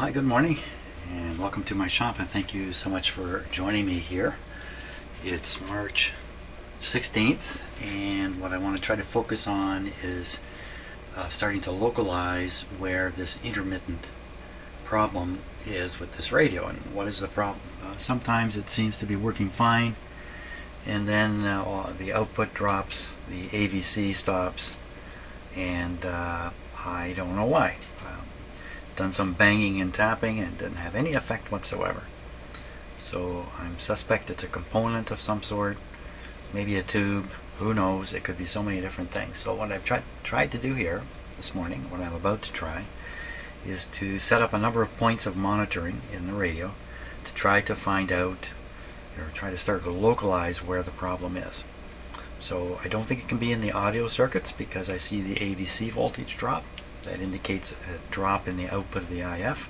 Hi, good morning, and welcome to my shop, and thank you so much for joining me here. It's March 16th, and what I want to try to focus on is starting to localize where this intermittent problem is with this radio, and what is the problem. Sometimes it seems to be working fine, and then the output drops, the AVC stops, and I don't know why. Done some banging and tapping and didn't have any effect whatsoever. So I'm suspect it's a component of some sort, maybe a tube, who knows, it could be so many different things. So what I've tried to do here this morning, what I'm about to try, is to set up a number of points of monitoring in the radio to try to find out, or try to start to localize where the problem is. So I don't think it can be in the audio circuits because I see the AVC voltage drop. That indicates a drop in the output of the IF.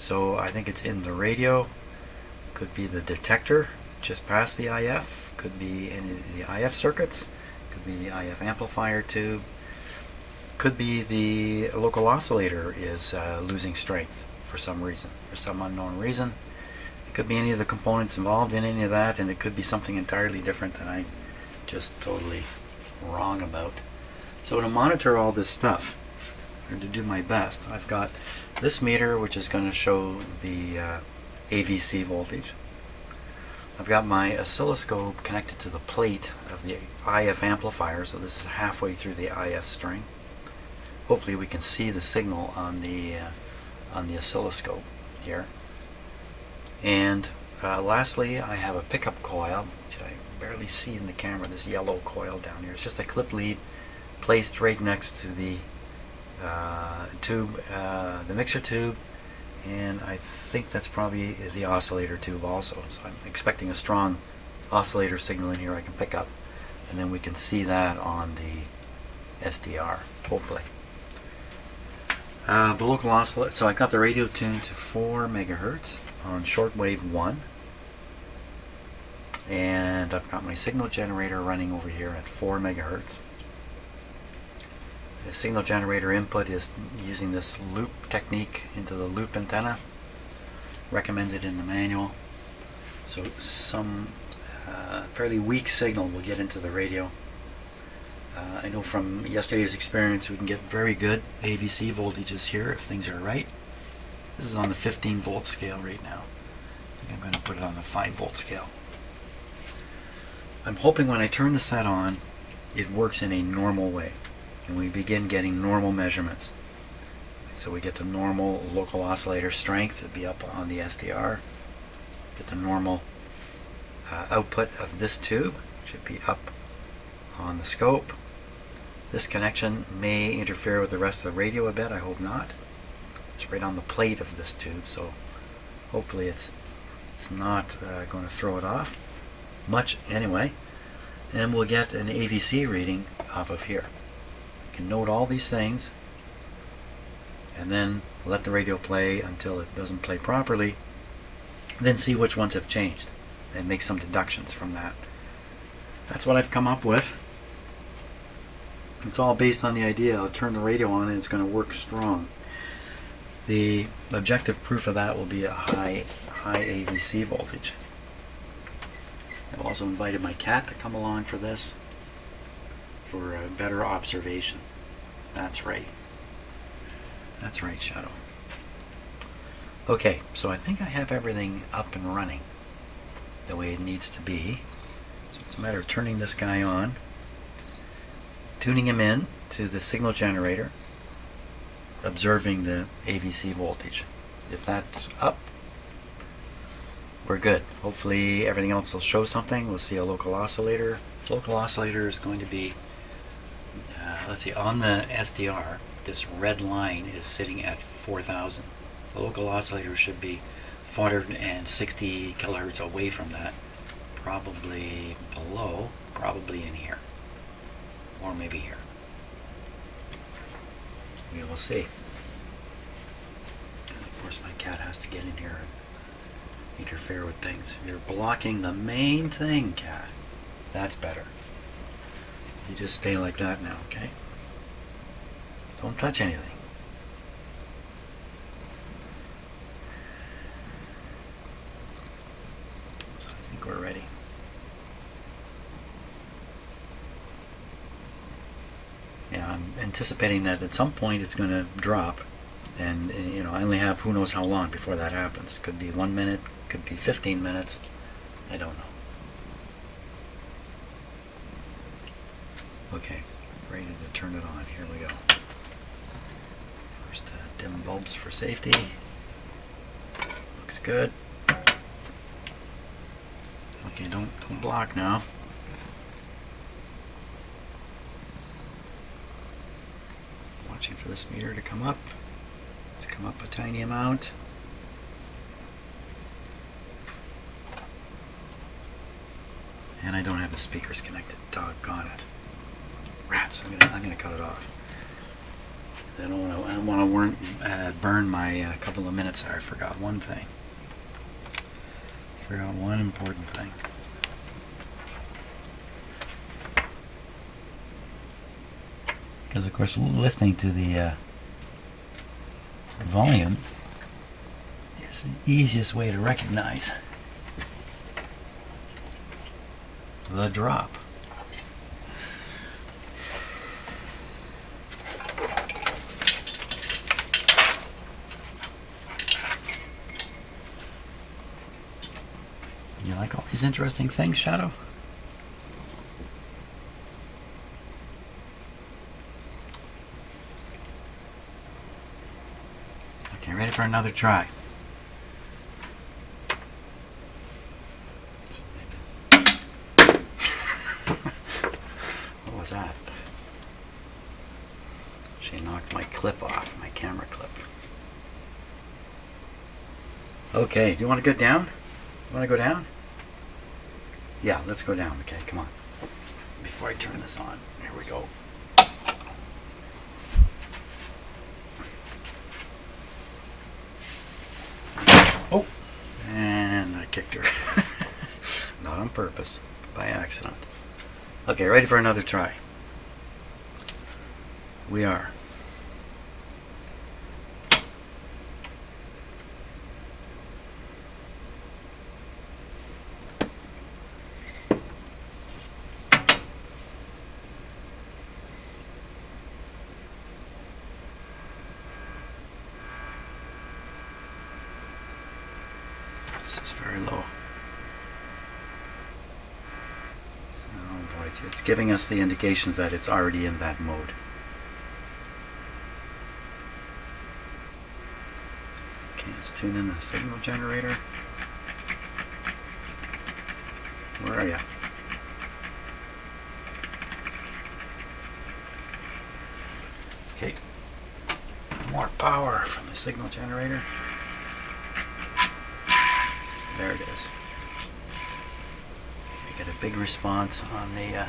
So I think it's in the radio. Could be the detector just past the IF. Could be in the IF circuits. Could be the IF amplifier tube. Could be the local oscillator is losing strength for some reason, for some unknown reason. It could be any of the components involved in any of that, and it could be something entirely different that I'm just totally wrong about. So to monitor all this stuff, or to do my best, I've got this meter which is going to show the AVC voltage. I've got my oscilloscope connected to the plate of the IF amplifier, so this is halfway through the IF string. Hopefully we can see the signal on the oscilloscope here. And lastly, I have a pickup coil, which I barely see in the camera, this yellow coil down here. It's just a clip lead placed right next to the tube, the mixer tube, and I think that's probably the oscillator tube also. So I'm expecting a strong oscillator signal in here I can pick up, and then we can see that on the SDR, hopefully. The local oscillator, so I got the radio tuned to 4 megahertz on shortwave 1, and I've got my signal generator running over here at 4 megahertz. The signal generator input is using this loop technique into the loop antenna, recommended in the manual. So some fairly weak signal will get into the radio. I know from yesterday's experience we can get very good AVC voltages here if things are right. This is on the 15 volt scale right now. I think I'm going to put it on the 5 volt scale. I'm hoping when I turn the set on, it works in a normal way, and we begin getting normal measurements. So we get the normal local oscillator strength, it'll be up on the SDR. Get the normal output of this tube, should be up on the scope. This connection may interfere with the rest of the radio a bit, I hope not. It's right on the plate of this tube, so hopefully it's not going to throw it off much anyway. And we'll get an AVC reading off of here. Can note all these things and then let the radio play until it doesn't play properly, then see which ones have changed and make some deductions from that. That's what I've come up with. It's all based on the idea I'll turn the radio on and it's going to work strong. The objective proof of that will be a high AVC voltage. I've also invited my cat to come along for this, for a better observation. That's right. That's right, Shadow. Okay, so I think I have everything up and running the way it needs to be. So it's a matter of turning this guy on, tuning him in to the signal generator, observing the AVC voltage. If that's up, we're good. Hopefully everything else will show something. We'll see a local oscillator. Local oscillator is going to be let's see, on the SDR, this red line is sitting at 4,000. The local oscillator should be 460 kilohertz away from that, probably below, probably in here, or maybe here. We will see. And of course my cat has to get in here and interfere with things. You're blocking the main thing, cat. That's better. You just stay like that now, okay? Don't touch anything. think we're ready. Yeah, I'm anticipating that at some point it's going to drop, and I only have who knows how long before that happens. Could be 1 minute, could be 15 minutes. I don't know. Okay, ready to turn it on. Here we go. First, dim bulbs for safety. Looks good. Okay, don't block now. Watching for this meter to come up. It's come up a tiny amount. And I don't have the speakers connected. Doggone it. Rats. I'm gonna cut it off. I don't want to burn my couple of minutes there. I forgot one thing. Forgot one important thing. Because of course, listening to the volume is the easiest way to recognize the drop. You like all these interesting things, Shadow? Okay, ready for another try. What was that? She knocked my clip off, my camera clip. Okay, do you want to go down? You want to go down? Yeah, let's go down. Okay, come on. Before I turn this on, here we go. Oh, and I kicked her. Not on purpose, by accident. Okay, ready for another try. We are. This is very low. Oh boy, it's giving us the indications that it's already in that mode. Okay, let's tune in the signal generator. Where are you? Okay, more power from the signal generator. There it is. We get a big response on the this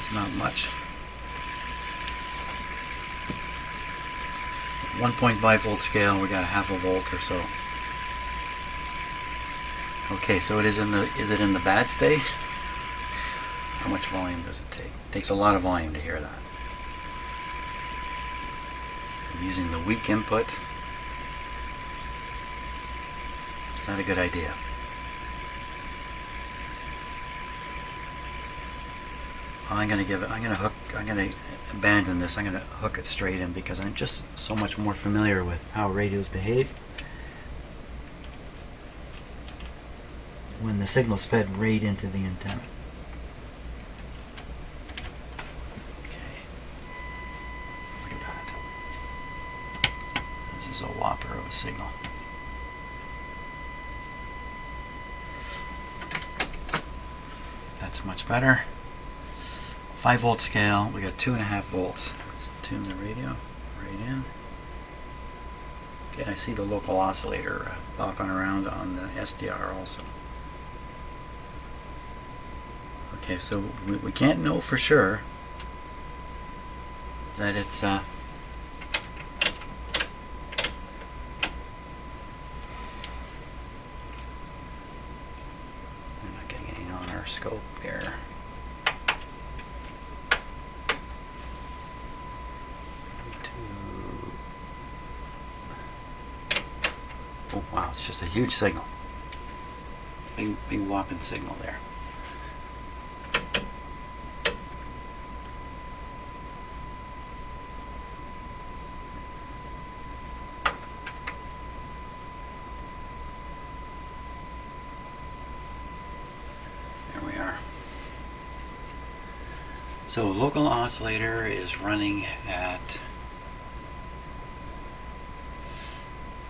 is not much. 1.5 volt scale, we got a half a volt or so. Okay, so is it in the bad state? How much volume does it take? It takes a lot of volume to hear that. I'm using the weak input. It's not a good idea. I'm gonna abandon this. I'm gonna hook it straight in because I'm just so much more familiar with how radios behave when the signal's fed right into the antenna. Okay. Look at that. This is a whopper of a signal. That's much better. 5 volt scale, we got 2.5 volts. Let's tune the radio right in. Okay, I see the local oscillator bopping around on the SDR also. Okay, so we can't know for sure that it's we're not getting any on our scope here. Wow, it's just a huge signal. Big whopping signal there. There we are. So local oscillator is running at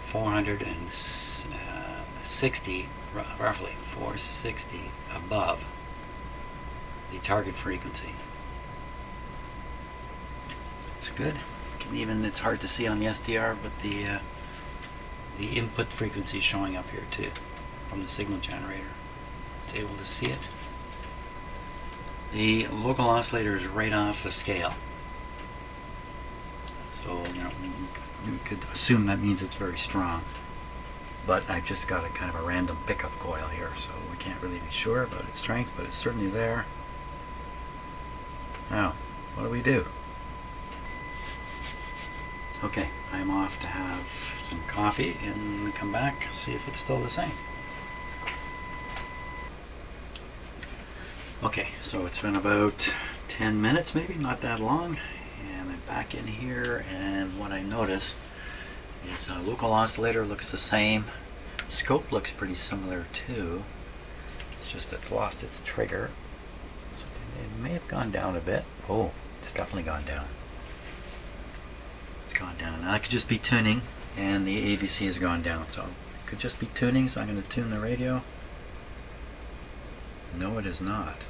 460, roughly 460 above the target frequency. It's good. It's hard to see on the SDR, but the input frequency is showing up here too from the signal generator. It's able to see it. The local oscillator is right off the scale. So, you could assume that means it's very strong. But I've just got a kind of a random pickup coil here, so we can't really be sure about its strength, but it's certainly there. Now, what do we do? Okay, I'm off to have some coffee and come back, see if it's still the same. Okay, so it's been about 10 minutes, maybe, not that long, and I'm back in here, and what I notice is local oscillator looks the same. Scope looks pretty similar too. It's just it's lost its trigger. So it may have gone down a bit. Oh, it's definitely gone down. It's gone down. Now, I could just be tuning, and the ABC has gone down. So it could just be tuning, so I'm going to tune the radio. No, it is not.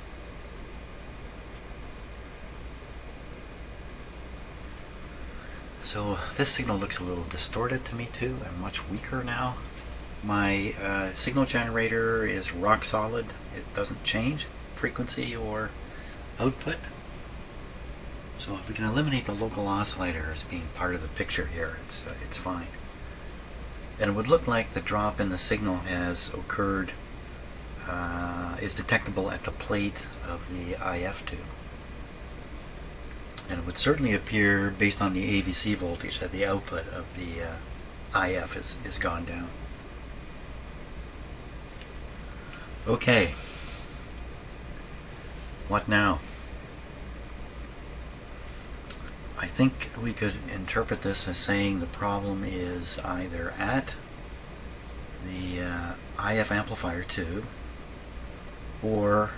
So this signal looks a little distorted to me too, and much weaker now. My signal generator is rock solid. It doesn't change frequency or output. So if we can eliminate the local oscillator as being part of the picture here, it's fine. And it would look like the drop in the signal has occurred, is detectable at the plate of the IF tube. And it would certainly appear, based on the AVC voltage, that the output of the IF is gone down. Okay. What now? I think we could interpret this as saying the problem is either at the IF amplifier tube or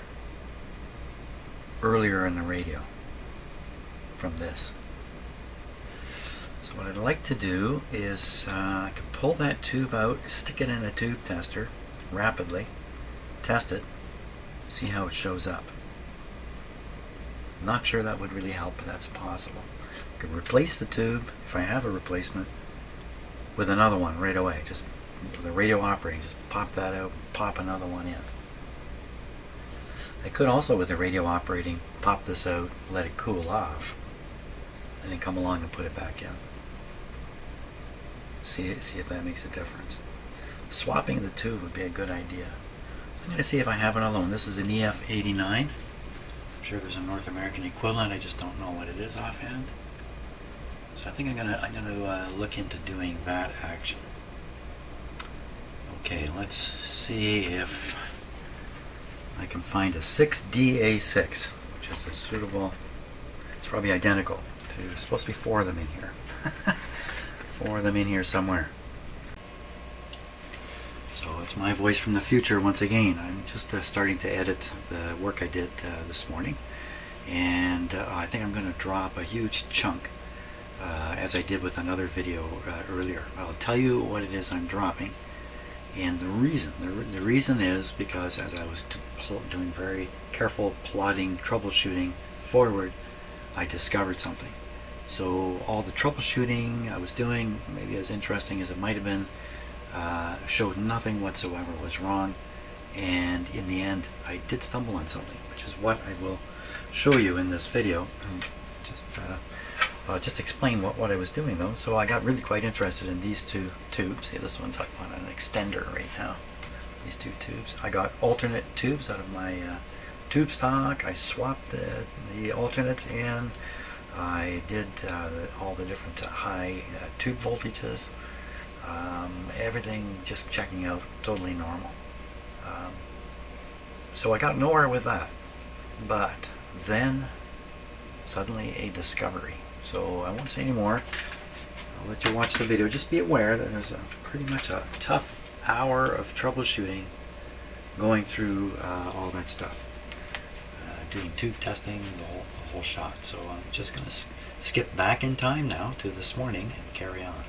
earlier in the radio from this. So what I'd like to do is I could pull that tube out, stick it in a tube tester rapidly, test it, see how it shows up. Not sure that would really help, but that's possible. I could replace the tube, if I have a replacement, with another one right away. Just with the radio operating, just pop that out, pop another one in. I could also, with the radio operating, pop this out, let it cool off, and then come along and put it back in. See if that makes a difference. Swapping the tube would be a good idea. I'm going to see if I have another one. This is an EF89. I'm sure there's a North American equivalent. I just don't know what it is offhand. So I think I'm gonna look into doing that action. Okay, let's see if I can find a 6DA6, which is a suitable. It's probably identical to. There's supposed to be 4 of them in here. 4 of them in here somewhere. So it's my voice from the future once again. I'm just starting to edit the work I did this morning, and I think I'm going to drop a huge chunk, as I did with another video earlier. I'll tell you what it is I'm dropping, and the reason is because as I was doing very careful plotting, troubleshooting forward, I discovered something. So all the troubleshooting I was doing, maybe as interesting as it might have been, showed nothing whatsoever was wrong, and in the end I did stumble on something, which is what I will show you in this video. Just explain what I was doing though. So I got really quite interested in these 2 tubes. Hey, this one's on an extender right now. These 2 tubes. I got alternate tubes out of my tube stock. I swapped the alternates in. I did all the different high tube voltages. Everything just checking out totally normal. So I got nowhere with that. But then suddenly a discovery. So I won't say any more. I'll let you watch the video. Just be aware that there's pretty much a tough hour of troubleshooting going through all that stuff. Doing tube testing, the whole shot. So I'm just going to skip back in time now to this morning and carry on.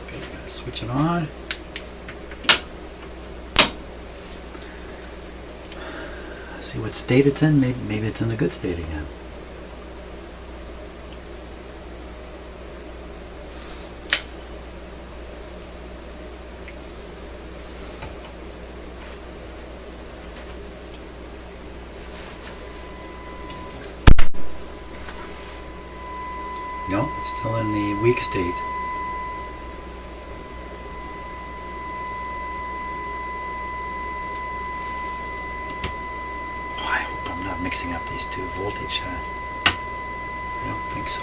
Okay, I'm going to switch it on. See what state it's in. Maybe it's in a good state again. No, it's still in the weak state. Mixing up these two voltage. I don't think so.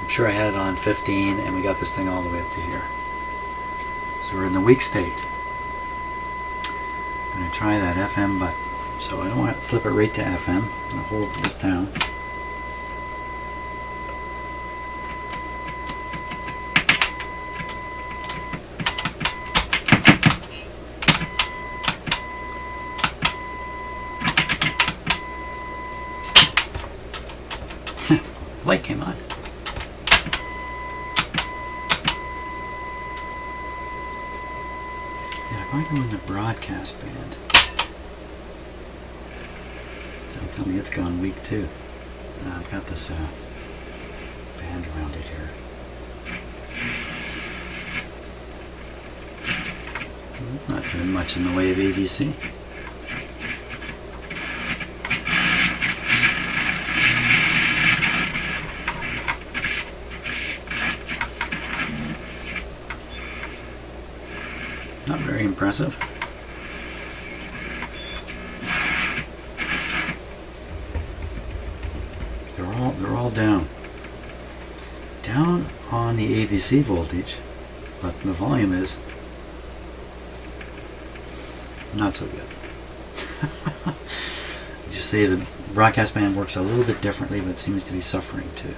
I'm sure I had it on 15 and we got this thing all the way up to here. So we're in the weak state. I'm going to try that FM button. So I don't want to flip it right to FM. I'm going to hold this down. Light came on. Yeah, if I go in the broadcast band, that'll tell me it's gone weak too. I've got this band around it here. Well, it's not doing much in the way of AVC. Not very impressive. They're all down. Down on the AVC voltage, but the volume is not so good. Just say the broadcast band works a little bit differently, but seems to be suffering too.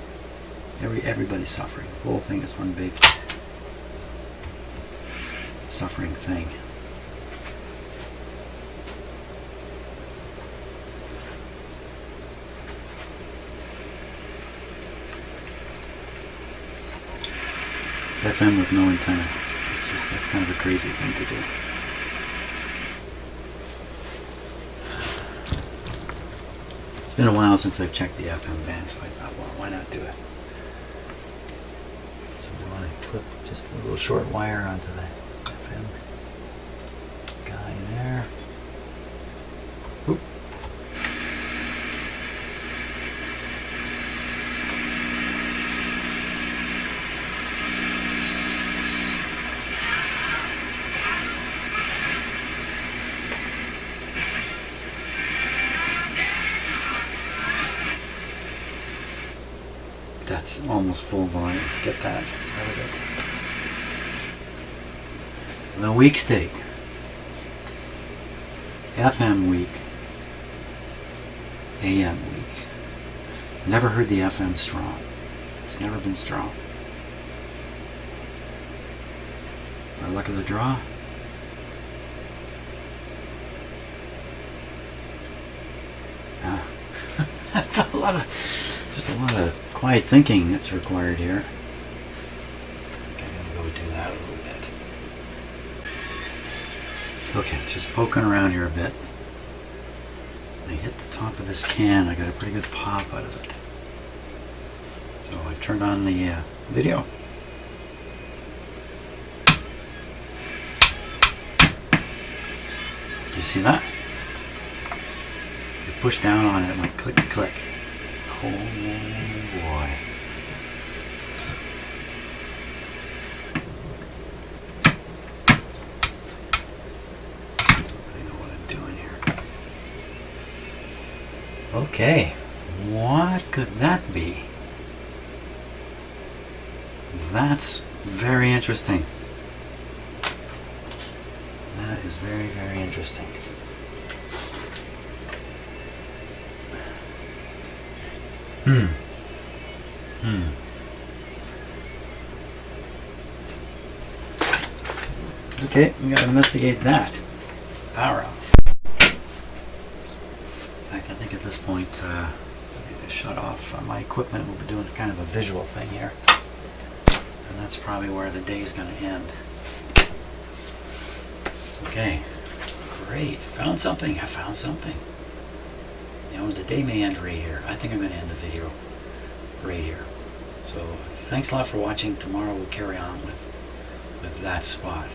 Everybody's suffering. The whole thing is one big suffering thing. FM with no antenna. That's kind of a crazy thing to do. It's been a while since I've checked the FM band, so I thought, well, why not do it? So we want to clip just a little short wire onto the FM guy there. Oop. That's almost full volume. Get that out of it. The weak state. FM weak. AM weak. Never heard the FM strong. It's never been strong. By luck of the draw. That's a lot of, just a lot of quiet thinking that's required here. I'm gonna go do that a little bit. Okay, just poking around here a bit. I hit the top of this can, I got a pretty good pop out of it. So I turned on the video. Do you see that? You push down on it, it might click, click. Oh boy. I know what I'm doing here. Okay, what could that be? that's very interesting. That is very, very interesting. Okay, we gotta investigate that. Power off. In fact, I think at this point, I need to shut off my equipment. We'll be doing kind of a visual thing here. And that's probably where the day's gonna end. Okay, great. Found something. I found something. You know, the day may end right here. I think I'm gonna end the video right here. So thanks a lot for watching. Tomorrow we'll carry on with that spot.